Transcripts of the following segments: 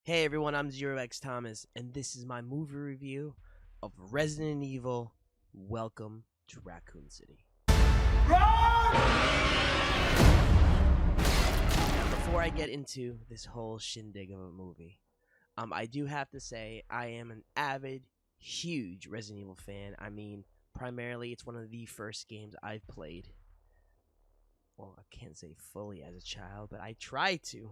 Hey everyone, I'm Zero X Thomas, and this is my movie review of Resident Evil Welcome to Raccoon City. Now, before I get into this whole shindig of a movie, I do have to say I am an avid, huge Resident Evil fan. I mean, primarily it's one of the first games I've played. Well, I can't say fully as a child, but I tried to.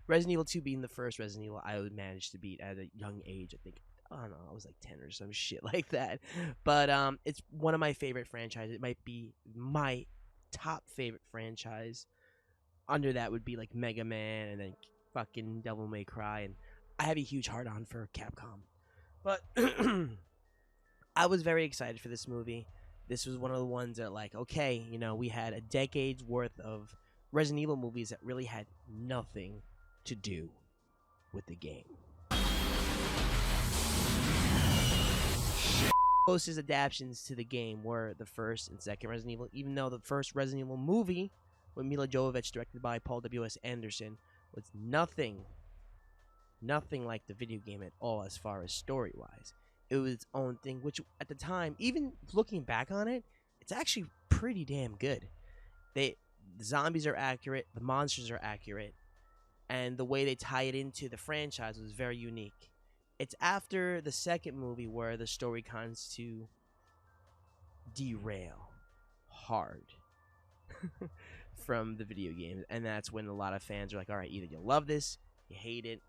Resident Evil 2 being the first Resident Evil I would manage to beat at a young age. I think, I don't know, I was like 10 or some shit like that. But it's one of my favorite franchises. It might be my top favorite franchise. Under that would be like Mega Man and then fucking Devil May Cry. And I have a huge heart on for Capcom. But I was very excited for this movie. This was one of the ones that, like, okay, you know, we had a decade's worth of Resident Evil movies that really had nothing to do with the game. Closest adaptations to the game were the first and second Resident Evil, even though the first Resident Evil movie with Mila Jovovich, directed by Paul W.S. Anderson, was nothing like the video game at all as far as story-wise. It was its own thing, which at the time, even looking back on it, it's actually pretty damn good. The zombies are accurate, the monsters are accurate, and the way they tie it into the franchise was very unique. It's after the second movie where the story comes to derail hard from the video games, and that's when a lot of fans are like, all right, either you love this, you hate it.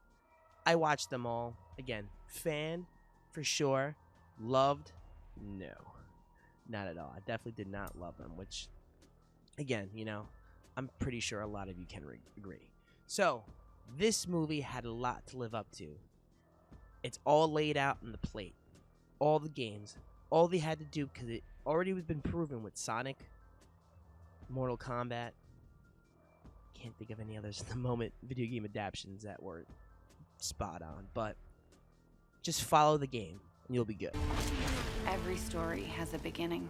I watched them all. Again, fan for sure. Loved? No, not at all. I definitely did not love them, which, again, you know, I'm pretty sure a lot of you can agree. So, this movie had a lot to live up to. It's all laid out on the plate. All the games. All they had to do, because it already was been proven with Sonic, Mortal Kombat. Can't think of any others at the moment, video game adaptations that were spot on. But just follow the game, and you'll be good. Every story has a beginning.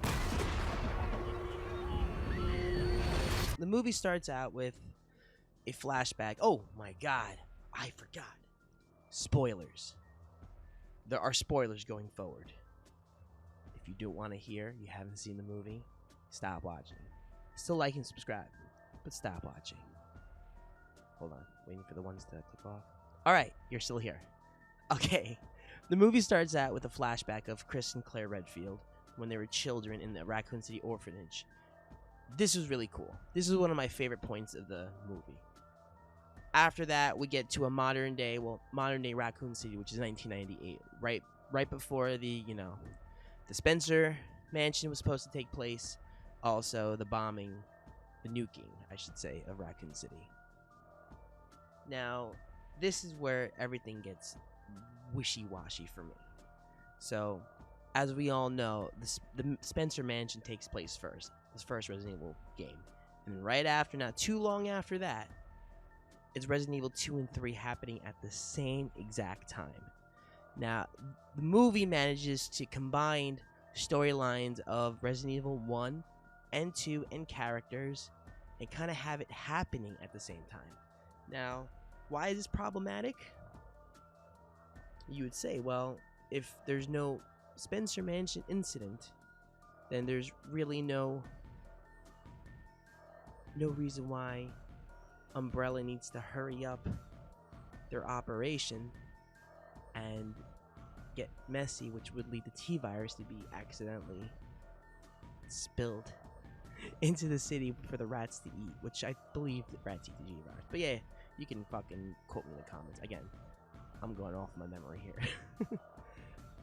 The movie starts out with a flashback. Oh my god, I forgot. Spoilers. There are spoilers going forward. If you don't want to hear, you haven't seen the movie, stop watching. Still like and subscribe, but stop watching. Hold on, waiting for the ones to click off. Alright, you're still here. Okay. The movie starts out with a flashback of Chris and Claire Redfield when they were children in the Raccoon City orphanage. This was really cool. This is one of my favorite points of the movie. After that, we get to a modern day Raccoon City, which is 1998, right before the Spencer mansion was supposed to take place. Also, the bombing, the nuking, I should say, of Raccoon City. Now, this is where everything gets wishy-washy for me. So, as we all know, the Spencer mansion takes place first. This first Resident Evil game. And right after, not too long after that, it's Resident Evil 2 and 3 happening at the same exact time. Now, the movie manages to combine storylines of Resident Evil 1 and 2 and characters and kind of have it happening at the same time. Now, why is this problematic? You would say, well, if there's no Spencer Mansion incident, then there's really no reason why Umbrella needs to hurry up their operation and get messy, which would lead the T-virus to be accidentally spilled into the city for the rats to eat, which I believe the rats eat the T-virus. But yeah, you can fucking quote me in the comments. Again, I'm going off my memory here.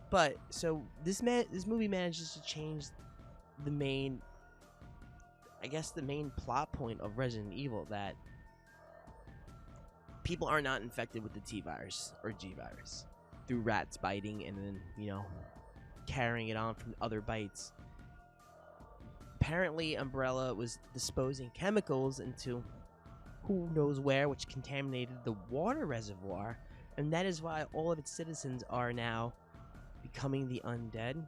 But so this movie manages to change the main plot point of Resident Evil, that people are not infected with the T-virus or G-virus through rats biting and then, carrying it on from other bites. Apparently, Umbrella was disposing chemicals into who knows where, which contaminated the water reservoir, and that is why all of its citizens are now becoming the undead.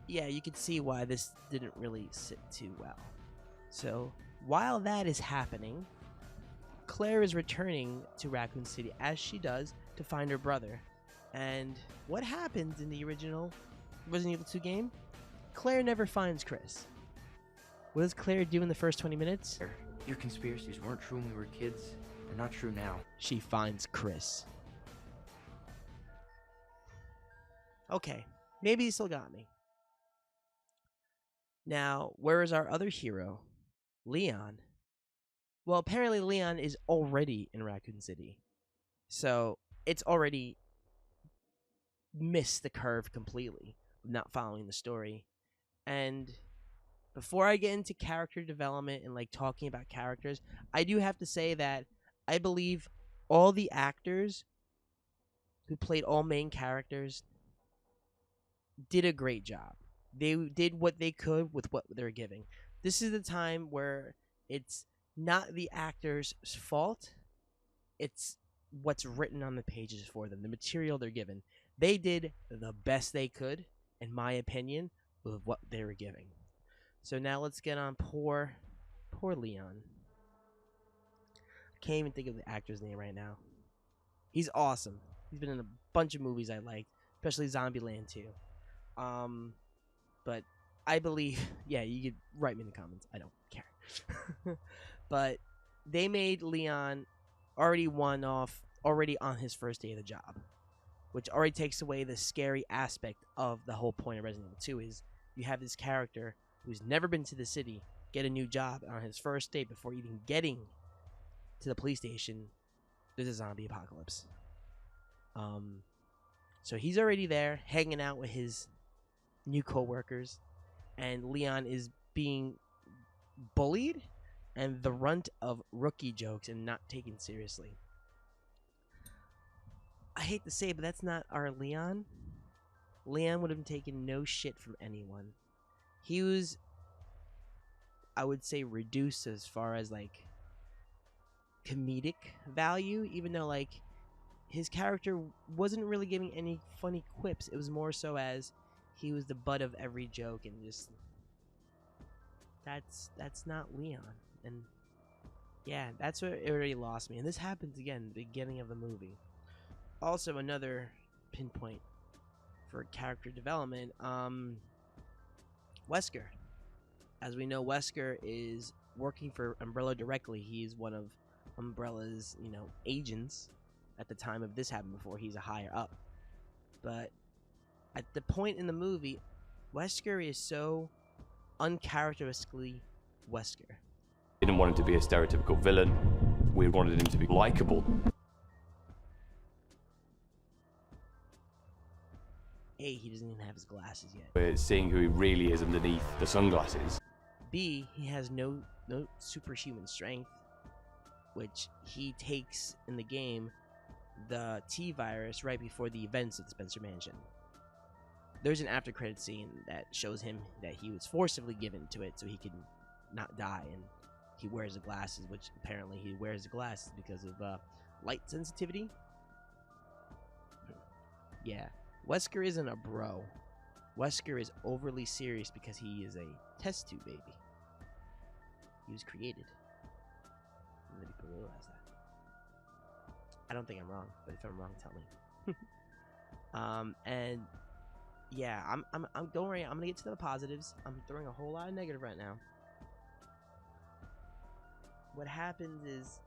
Yeah, you could see why this didn't really sit too well. So While that is happening, Claire is returning to Raccoon City, as she does, to find her brother. And what happens in the original Resident Evil 2 game? Claire never finds Chris. What does Claire do in the first 20 minutes? Your conspiracies weren't true when we were kids. They're not true now. She finds Chris. Okay, maybe he still got me. Now, where is our other hero? Leon. Well, apparently Leon is already in Raccoon City. So, it's already missed the curve completely, not following the story. And before I get into character development and like talking about characters, I do have to say that I believe all the actors who played all main characters did a great job. They did what they could with what they're giving. This is the time where it's not the actor's fault. It's what's written on the pages for them, the material they're given. They did the best they could, in my opinion, with what they were giving. So now let's get on poor Leon. I can't even think of the actor's name right now. He's awesome. He's been in a bunch of movies I liked, especially Zombieland 2. But I believe, yeah, you could write me in the comments. I don't care. But they made Leon already on his first day of the job, which already takes away the scary aspect of the whole point of Resident Evil 2 is you have this character who's never been to the city get a new job on his first day before even getting to the police station. There's a zombie apocalypse. So he's already there hanging out with his new coworkers, and Leon is being bullied and the runt of rookie jokes and not taken seriously. I hate to say it, but that's not our Leon. Leon would have taken no shit from anyone. He was, I would say, reduced as far as like comedic value, even though like his character wasn't really giving any funny quips. It was more so as he was the butt of every joke, and just that's not Leon. And yeah, that's what it already lost me. And this happens again at the beginning of the movie. Also, another pinpoint for character development, Wesker. As we know, Wesker is working for Umbrella directly. He's one of Umbrella's, agents at the time of this happened, before he's a higher up. But at the point in the movie, Wesker is so uncharacteristically Wesker. We didn't want him to be a stereotypical villain. We wanted him to be likable. A, he doesn't even have his glasses yet. We're seeing who he really is underneath the sunglasses. B, he has no superhuman strength, which he takes in the game the T-virus right before the events of the Spencer Mansion. There's an after-credit scene that shows him that he was forcibly given to it so he could not die, and he wears the glasses, which apparently he wears the glasses because of light sensitivity. Yeah, Wesker isn't a bro. Wesker is overly serious because he is a test tube baby. He was created. And many people realize that. I don't think I'm wrong, but if I'm wrong, tell me. And yeah, I'm don't worry, I'm gonna get to the positives. I'm throwing a whole lot of negative right now. What happens is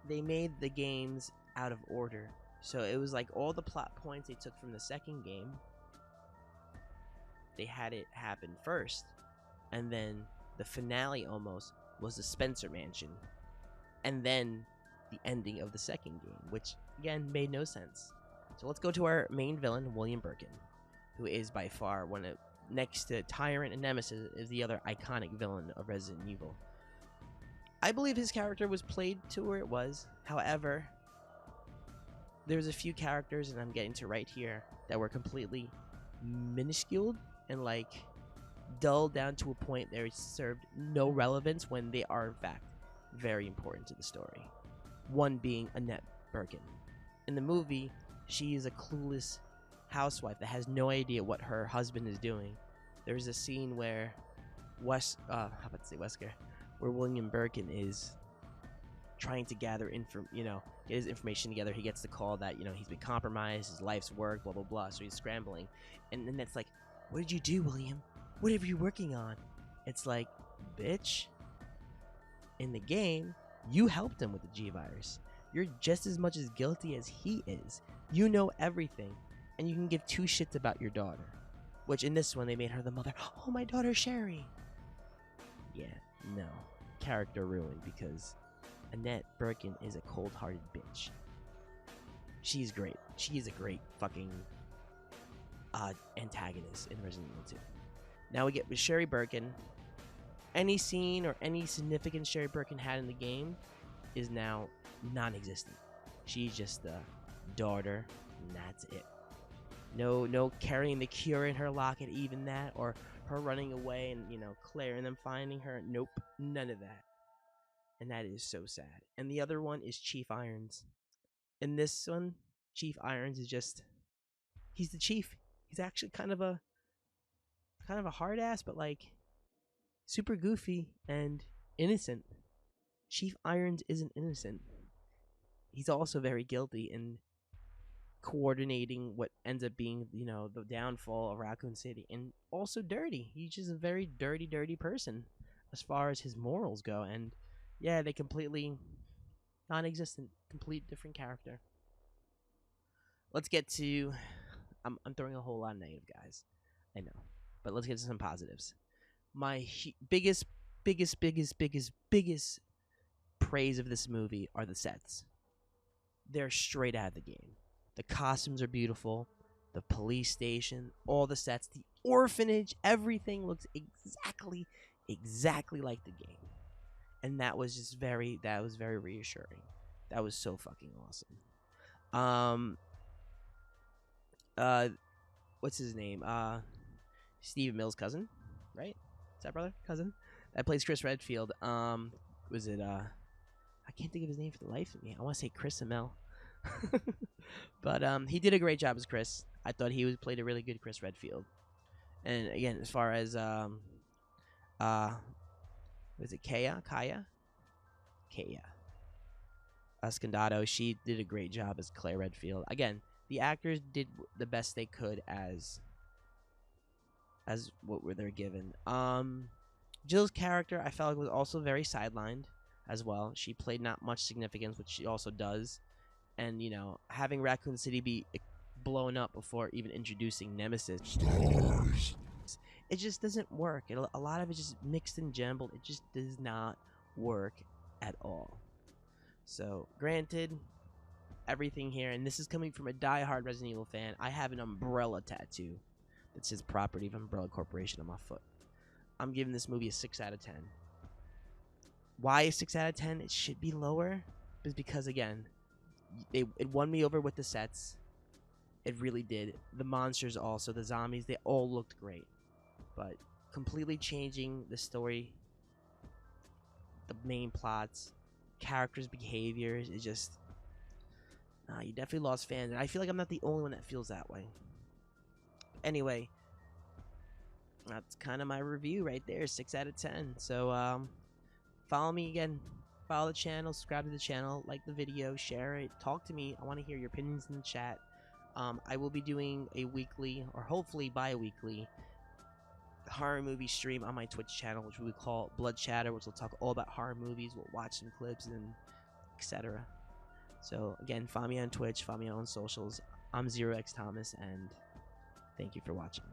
they made the games out of order. So it was like all the plot points they took from the second game, they had it happen first. And then the finale almost was the Spencer Mansion. And then the ending of the second game, which again made no sense. So let's go to our main villain, William Birkin, who is by far one of, next to Tyrant and Nemesis, is the other iconic villain of Resident Evil. I believe his character was played to where it was. However, there's a few characters, and I'm getting to right here, that were completely minuscule and like dulled down to a point they served no relevance when they are in fact very important to the story. One being Annette Bergen. In the movie, she is a clueless housewife that has no idea what her husband is doing. There's a scene where Wesker, where William Birkin is trying to gather get his information together. He gets the call that he's been compromised, his life's work, blah blah blah. So he's scrambling, and then it's like, "What did you do, William? Whatever you're working on?" It's like, bitch. In the game, you helped him with the G virus. You're just as much as guilty as he is. You know everything, and you can give two shits about your daughter. Which in this one, they made her the mother. Oh, my daughter Sherry. Yeah, no. Character ruined because Annette Bergen is a cold-hearted bitch. She's great. She is a great fucking antagonist in Resident Evil 2. Now we get with Sherry Birkin. Any scene or any significance Sherry Birkin had in the game is now non-existent. She's just the daughter, and that's it. No carrying the cure in her locket, even that, or her running away and Claire and them finding her. Nope, none of that. And that is so sad. And the other one is Chief Irons. In this one, Chief Irons is he's the chief. He's actually kind of a hard ass, but like super goofy and innocent. Chief Irons isn't innocent. He's also very guilty in coordinating what ends up being, the downfall of Raccoon City, and also dirty. He's just a very dirty person as far as his morals go. And yeah, they completely non-existent, complete different character. Let's get to. I'm throwing a whole lot of negative, guys. I know, but let's get to some positives. My biggest praise of this movie are the sets. They're straight out of the game. The costumes are beautiful. The police station, all the sets, the orphanage, everything looks exactly like the game. And that was very reassuring. That was so fucking awesome. What's his name? Steve Mills' cousin, right? Is that brother? Cousin? That plays Chris Redfield. Was it I can't think of his name for the life of me. I want to say Chris Amell. But he did a great job as Chris. I thought he played a really good Chris Redfield. And again, as far as was it Kaya Escondato, she did a great job as Claire Redfield. Again, the actors did the best they could as what were they given. Jill's character, I felt like, was also very sidelined as well. She played not much significance, which she also does. And, having Raccoon City be blown up before even introducing Nemesis, it just doesn't work. A lot of it just mixed and jumbled. It just does not work at all. So, granted, everything here, and this is coming from a diehard Resident Evil fan, I have an umbrella tattoo that says Property of Umbrella Corporation on my foot. I'm giving this movie a 6 out of 10. Why a 6 out of 10? It should be lower. Is because, again, it won me over with the sets. It really did. The monsters also, the zombies, they all looked great. But completely changing the story, the main plots, characters' behaviors, it just... you definitely lost fans. And I feel like I'm not the only one that feels that way. Anyway, that's kind of my review right there. 6 out of 10. So, follow me again. Follow the channel, subscribe to the channel, like the video, share it, talk to me. I want to hear your opinions in the chat. I will be doing a weekly, or hopefully bi-weekly, horror movie stream on my Twitch channel, which we call Blood Chatter, which will talk all about horror movies. We'll watch some clips and etc. So, again, follow me on Twitch, follow me on socials. I'm ZeroXThomas, and thank you for watching.